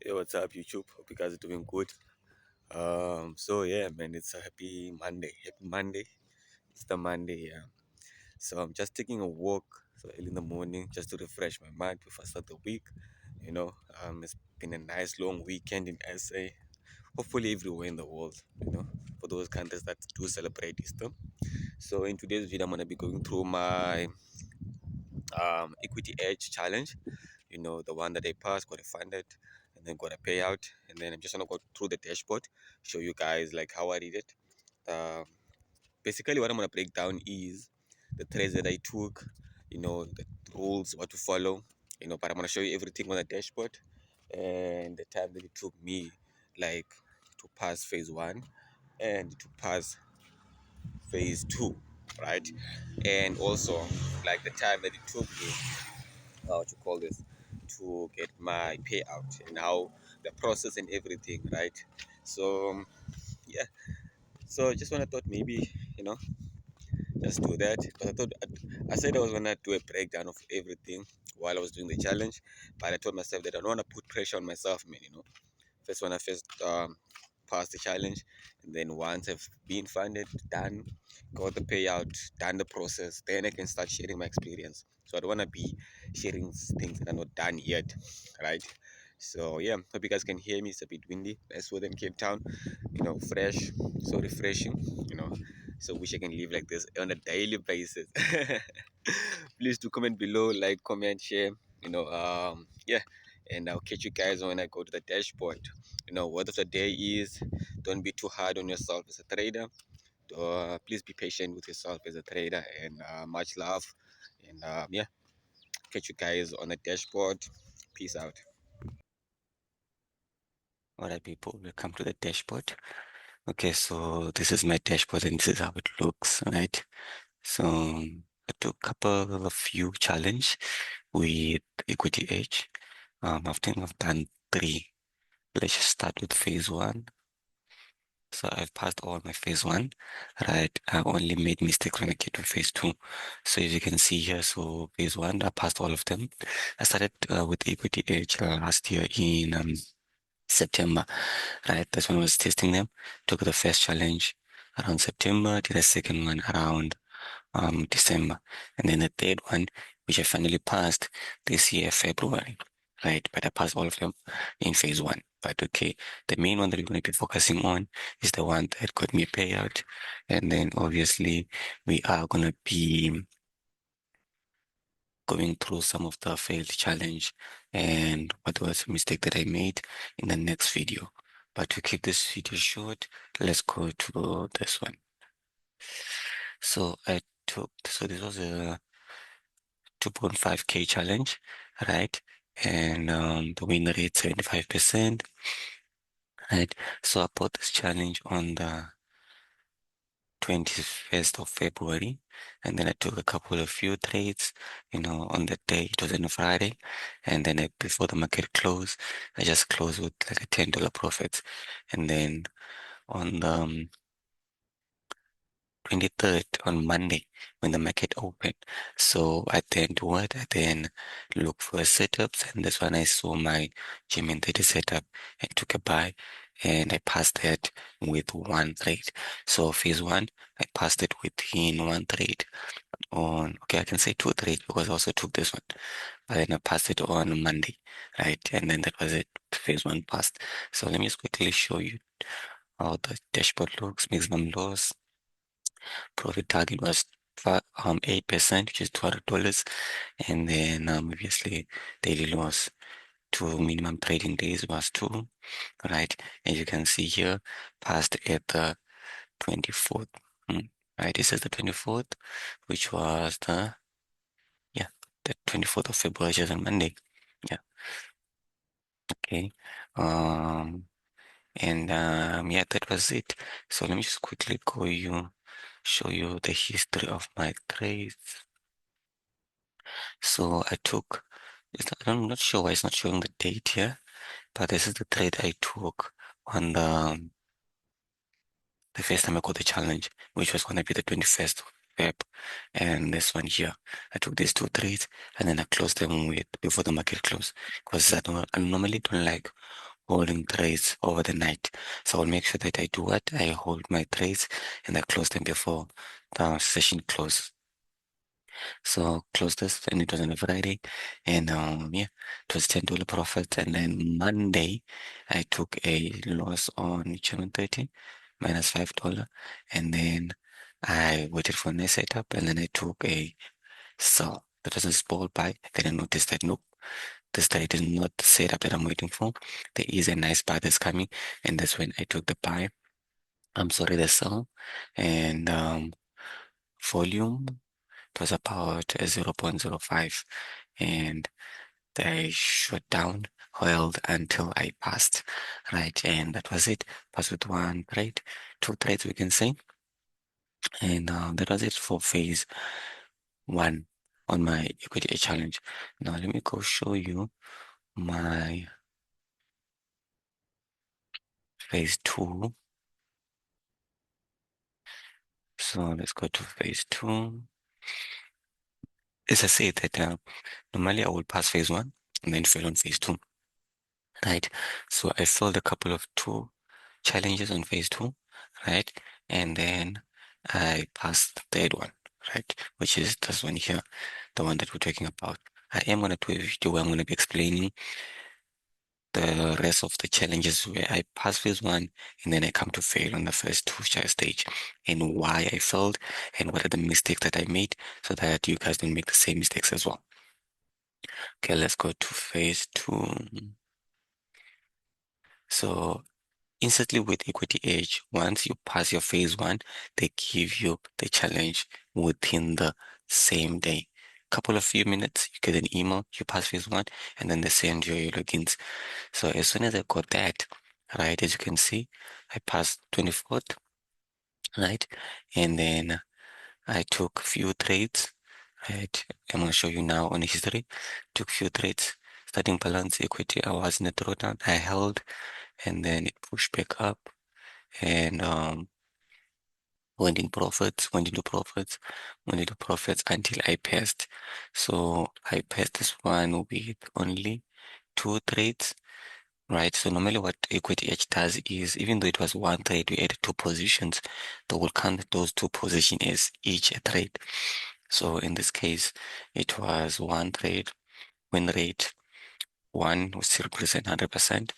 Hey, what's up, YouTube? Hope you guys are doing good. So yeah, man, it's a happy Monday. Happy Monday. It's the Monday, yeah. So I'm just taking a walk so early in the morning just to refresh my mind before I start the week. It's been a nice long weekend in SA. Hopefully everywhere in the world, for those countries that do celebrate Easter. So in today's video, I'm gonna be going through my equity edge challenge, the one that I passed, got a funded, and then got a payout. And then I'm just gonna go through the dashboard, show you guys like how I did it. um, Basically what I'm gonna break down is the trades that I took, the rules, what to follow, but I'm gonna show you everything on the dashboard and the time that it took me, like, to pass phase one and to pass phase two, right? And also like the time that it took me, what you call this, to get my payout, and how the process and everything, right? So yeah, so just when I thought maybe, you know just do that, because I said I was gonna do a breakdown of everything while I was doing the challenge, but I told myself that I don't want to put pressure on myself, man. First, when I first passed the challenge, and then once I've been funded, done, got the payout, done the process, then I can start sharing my experience. So I don't want to be sharing things that are not done yet, right? So yeah, hope you guys can hear me. It's a bit windy. Nice weather in Cape Town, fresh, so refreshing, so wish I can live like this on a daily basis. Please do comment below, like, comment, share, yeah. And I'll catch you guys when I go to the dashboard. Word of the day is, don't be too hard on yourself as a trader. Please be patient with yourself as a trader, and much love. And yeah, catch you guys on the dashboard. Peace out. Alright, people, welcome to the dashboard. Okay, so this is my dashboard and this is how it looks, right? So I took a couple of few challenge with equity edge. I think I've done three. Let's just start with phase one. So I've passed all my phase one, right? I only made mistakes when I get to phase two. So as you can see here, so phase one, I passed all of them. I started with equity edge last year in September, right? That's when I was testing them. Took the first challenge around September, did the second one around December, and then the third one, which I finally passed this year, February, right? But I passed all of them in phase one. But okay, the main one that we're going to be focusing on is the one that got me a payout, and then obviously we are going to be going through some of the failed challenge and what was a mistake that I made in the next video. But to keep this video short, let's go to this one. So this was a 2.5K challenge, right? And the win rate 75%, right? So I bought this challenge on the 21st of February, and then I took a couple of few trades, on that day. It was on a Friday, and then before the market closed, I just closed with like a $10 profit, and then on the 23rd, on Monday, when the market opened. So I then do what? I then look for setups, and that's when I saw my Yvnt setup and took a buy, and I passed that with one trade. So phase one, I passed it within one trade on, okay, I can say two trades because I also took this one, but then I passed it on Monday, right? And then that was it. Phase one passed. So let me just quickly show you how the dashboard looks. Maximum loss. Profit target was 8%, which is $200, and then obviously daily loss to minimum trading days was 2, right? As you can see here, passed at the 24th, right? This is the 24th, which was yeah, the 24th of February, which is on Monday. Yeah, okay. Um, and yeah, that was it. So let me just quickly show you the history of my trades. So I took, I'm not sure why it's not showing the date here, but this is the trade I took on the first time I got the challenge, which was going to be the 21st of Feb. And this one here, I took these two trades and then I closed them with before the market closed, because I normally don't like holding trades over the night. So I'll make sure that I do what? I hold my trades and I close them before the session closes. So closed this and it was on a Friday. And yeah, it was $10 profit. And then Monday I took a loss on Yvnt minus $5. And then I waited for a nice setup and then I took a sell. That was a small buy. Then I noticed that nope, this trade is not the setup that I'm waiting for. There is a nice buy that's coming, and that's when I took the buy. I'm sorry, the sell. And volume, it was about 0.05, and they shut down, held until I passed, right? And that was it. Passed with one trade, two trades, we can say. And that was it for phase one on my equity challenge. Now let me go show you my phase two. So let's go to phase two. As I said that normally I will pass phase one and then fail on phase two, right? So I failed a couple of two challenges on phase two, right? And then I passed the third one, right? Which is this one here, the one that we're talking about. I am going to do a video where I'm going to be explaining the rest of the challenges where I pass phase one and then I come to fail on the first two stage and why I failed and what are the mistakes that I made so that you guys don't make the same mistakes as well. Okay, let's go to phase two. So instantly with Equity Edge, once you pass your phase one, they give you the challenge within the same day. Couple of few minutes, you get an email, you pass phase one, and then they send you your logins. So as soon as I got that, right, as you can see, I passed 24th, right? And then I took few trades, right? I'm gonna show you now on history. Took few trades, starting balance equity. I was in a drawdown. I held, and then it pushed back up, and went in profits, went into profits, went into profits until I passed. So I passed this one with only two trades, right? So normally what Equity Edge does is, even though it was one trade, we added two positions, they will count those two positions as each a trade. So in this case, it was one trade, win rate, one, which still represent 100%,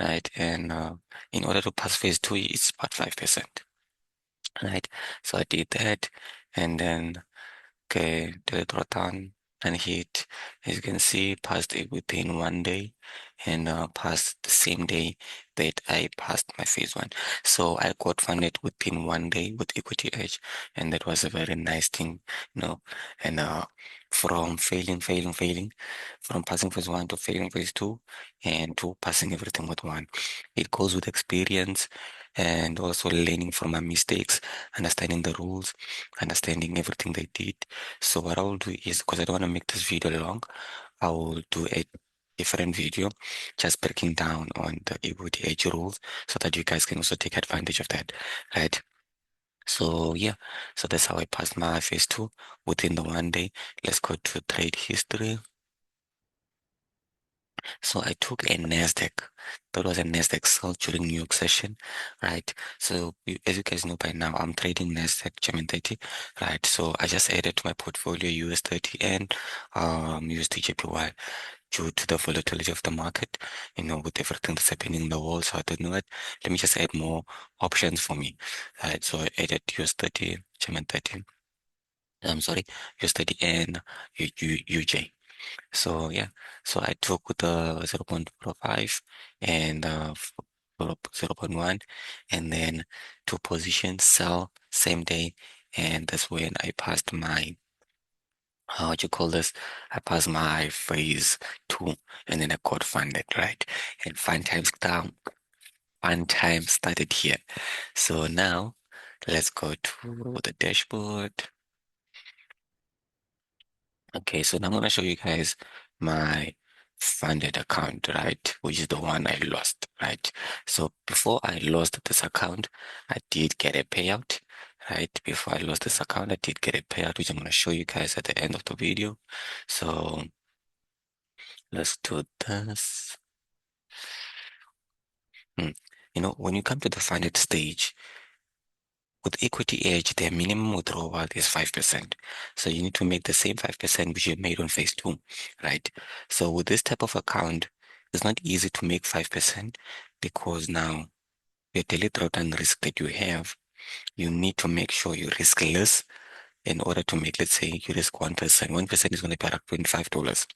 right? And in order to pass phase two, it's about 5%, right? So I did that, and then okay, do the drawdown and hit. As you can see, passed it within one day and passed the same day that I passed my phase one. So I got funded within one day with Equity Edge, and that was a very nice thing, you know. And from failing, from passing phase one to failing phase two, and to passing everything with one. It goes with experience and also learning from my mistakes, understanding the rules, understanding everything they did. So what I will do is, because I don't want to make this video long, I will do a different video just breaking down on the equity edge rules so that you guys can also take advantage of that, right? So yeah, so that's how I passed my phase two within the one day. Let's go to trade history. So I took a NASDAQ. That was a NASDAQ sell during New York session, right? So as you guys know by now, I'm trading NASDAQ German 30, right? So I just added to my portfolio US 30 and USD JPY due to the volatility of the market, with everything that's happening in the world. So I don't know what. Let me just add more options for me, right? So I added US 30, German 30. I'm sorry, US 30 and UJ. So yeah, so I took the 0.05 and 0.1 and then two positions sell same day, and that's when I passed my what you call this? I passed my phase two and then I got funded, right? And fun time started here. So now let's go to the dashboard. Okay, so now I'm gonna show you guys my funded account, right? Which is the one I lost, right? So before I lost this account, I did get a payout, right? Before I lost this account, I did get a payout, which I'm gonna show you guys at the end of the video. So let's do this. Hmm. You know, when you come to the funded stage, with equity edge, their minimum withdrawal is 5%. So you need to make the same 5% which you made on phase two, right? So with this type of account, it's not easy to make 5% because now your daily drawdown risk that you have, you need to make sure you risk less in order to make, let's say you risk 1%. 1% is going to be around $25.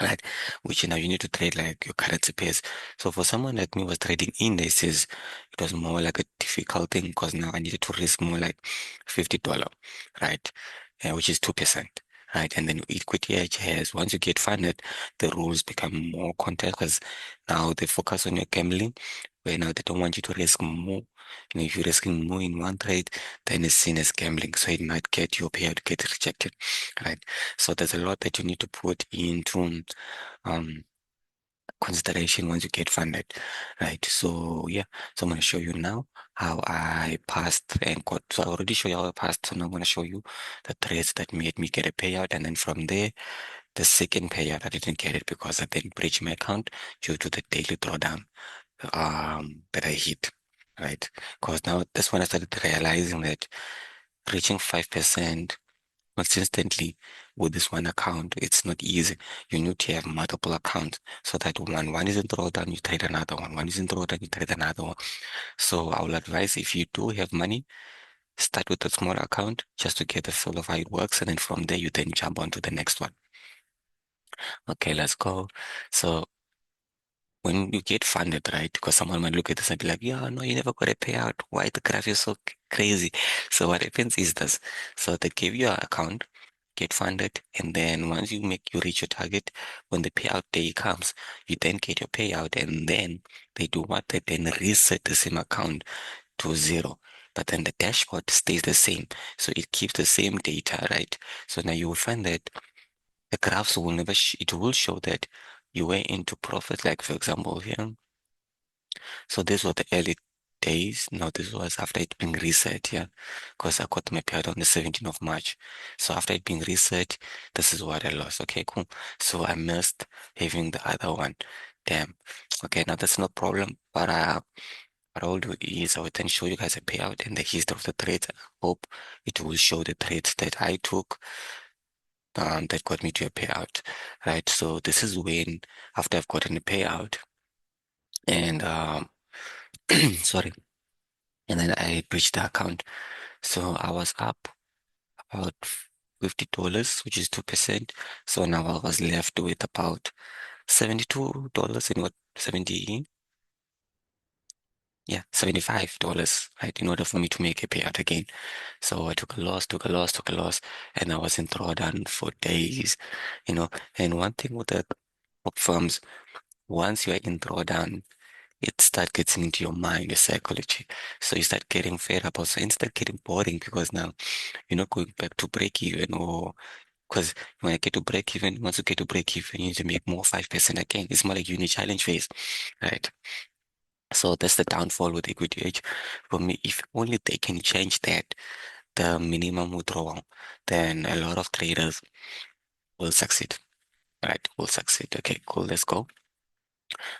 Right? Which now you need to trade like your currency pairs. So for someone like me who was trading indices, it was more like a difficult thing because now I needed to risk more like $50, right? Which is 2%. Right. And then equity edge has, once you get funded, the rules become more content because now they focus on your gambling, where now they don't want you to risk more. You know, if you're risking more in one trade, then it's seen as gambling. So it might get your payout get rejected. Right. So there's a lot that you need to put into um consideration once you get funded, right? So yeah, so I'm going to show you now how I passed and got. So I already show you how I passed, so now I'm going to show you the trades that made me get a payout, and then from there the second payout I didn't get it because I didn't breach my account due to the daily drawdown that I hit, right? Because now that's when I started realizing that reaching 5% consistently with this one account, it's not easy. You need to have multiple accounts so that one is in drawdown, you trade another one. One is in drawdown, you trade another one. So I will advise if you do have money, start with a small account just to get a feel of how it works, and then from there you then jump on to the next one. Okay, let's go. So when you get funded, right? Because someone might look at this and be like, yeah, no, you never got a payout. Why the graph is so crazy? So what happens is this. So they give you an account, get funded, and then once you reach your target, when the payout day comes, you then get your payout, and then they do what? They then reset the same account to zero. But then the dashboard stays the same. So it keeps the same data, right? So now you will find that the graphs will never, it will show that you were into profit, like for example here. So this was the early days. No, this was after it being reset, yeah. Because I got my payout on the 17th of March. So after it being reset, this is what I lost. Okay, cool. So I missed having the other one. Damn. Okay, now that's no problem. But what I'll do is I will then show you guys a payout and the history of the trades. I hope it will show the trades that I took that got me to a payout. Right. So this is when after I've gotten a payout and sorry. And then I breached the account. So I was up about $50, which is 2%. So now I was left with about $72 and what 70, yeah, $75, right, in order for me to make a payout again. So I took a loss, took a loss, took a loss, and I was in drawdown for days, you know. And one thing with the top firms, once you are in drawdown, it start getting into your mind, your psychology. So you start getting fed up also, and start getting boring because now you're not going back to break even, or because when I get to break even, once you get to break even, you need to make more 5% again. It's more like you're in a challenge phase, right? So that's the downfall with equity edge. For me, if only they can change that, the minimum withdrawal, then a lot of traders will succeed, right? Will succeed. Okay, cool. Let's go.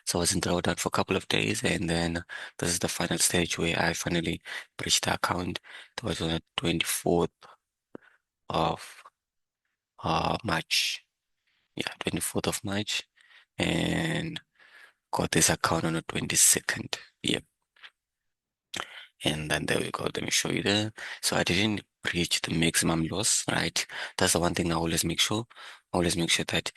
So I was in drawdown for a couple of days, and then this is the final stage where I finally breached the account. That was on the 24th of March. Yeah, 24th of March. And got this account on the 22nd. Yep. And then there we go. Let me show you there. So I didn't reach the maximum loss, right? That's the one thing I always make sure. Always make sure that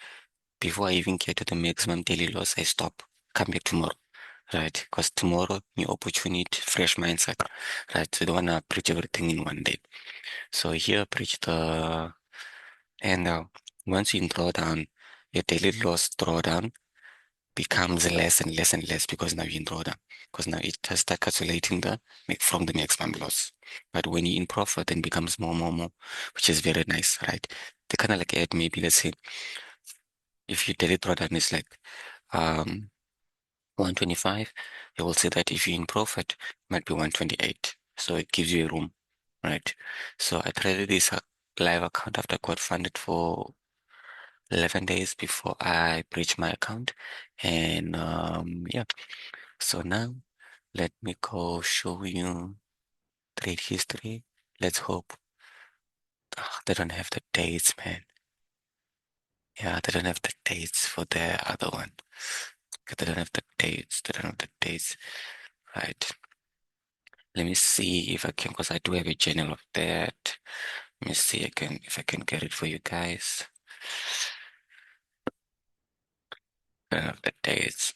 before I even get to the maximum daily loss, I stop. Come back tomorrow, right? Because tomorrow, new opportunity, fresh mindset, right? So you don't wanna preach everything in one day. So here, preach the and once you draw down your daily loss drawdown becomes less and less and less because now you're in drawdown. Because now it has start calculating the make from the maximum loss. But when you're in profit, then becomes more, more, more, which is very nice, right? They kind of like add maybe let's say if your daily drawdown is like um 125, they will say that if you're in profit, it might be 128. So it gives you a room, right? So I traded this live account after I got funded for 11 days before I breached my account. And yeah, So now let me go show you trade history. Let's hope they don't have the dates, man. Yeah, they don't have the dates for the other one. Okay, they don't have the dates. They don't have the dates. Right. Let me see if I can, because I do have a journal of that. Let me see again if I can get it for you guys. I don't have the dates.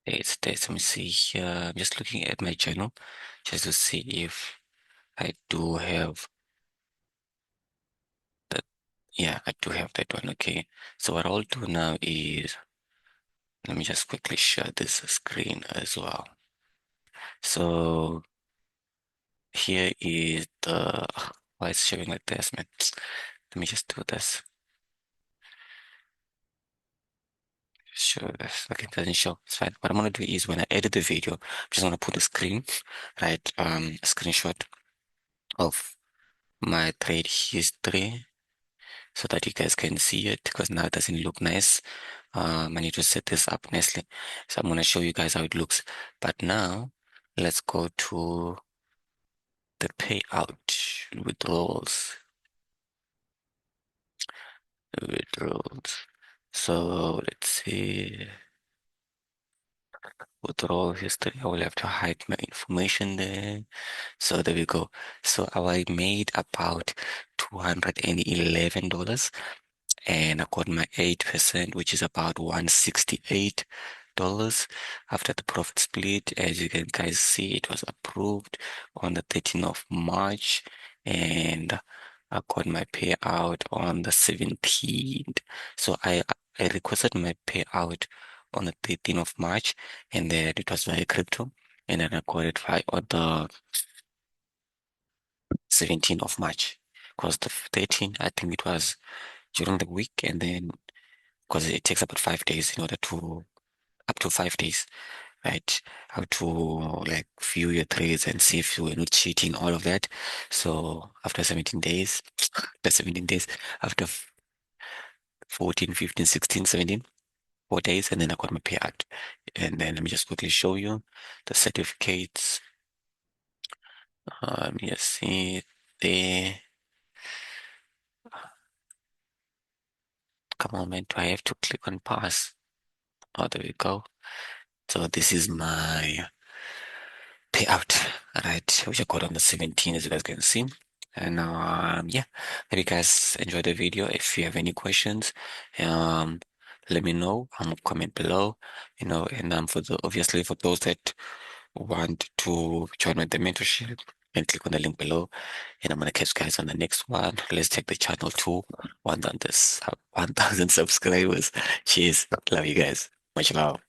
Dates. Let me see here. I'm just looking at my journal just to see if I do have that. Yeah, I do have that one. Okay. So what I'll do now is let me just quickly share this screen as well. So here is the why it's showing like this, man. Let me just do this. Show this. Okay, it doesn't show. It's fine. What I'm gonna do is when I edit the video, I'm just gonna put a screen, right? A screenshot of my trade history so that you guys can see it because now it doesn't look nice. I need to set this up nicely. So I'm gonna show you guys how it looks. But now let's go to the payout withdrawals. Withdrawals. So let's see. Withdrawal history. I will have to hide my information there. So there we go. So I made about $211 and I got my 8%, which is about $168 after the profit split. As you can guys see, it was approved on the 13th of March and I got my payout on the 17th. So I requested my payout on the 13th of March and then it was via crypto and then I got it via on the 17th of March. Because the 13th, I think it was during the week and then because it takes about 5 days in order to up to 5 days, right? How to like view your trades and see if you were not cheating, all of that. So after 17 days, after 17 days, after 14, 15, 16, 17, 4 days, and then I got my payout. And then let me just quickly show you the certificates. Let me just see there. Come on, man. Do I have to click on pass? Oh, there we go. So this is my payout, right? Which I got on the 17th, as you guys can see. And yeah, hope you guys enjoyed the video. If you have any questions, um, let me know. Comment below, and for the obviously for those that want to join with the mentorship, and click on the link below. And I'm gonna catch you guys on the next one. Let's take the channel to 1,000 subscribers. Cheers. Love you guys. Much love.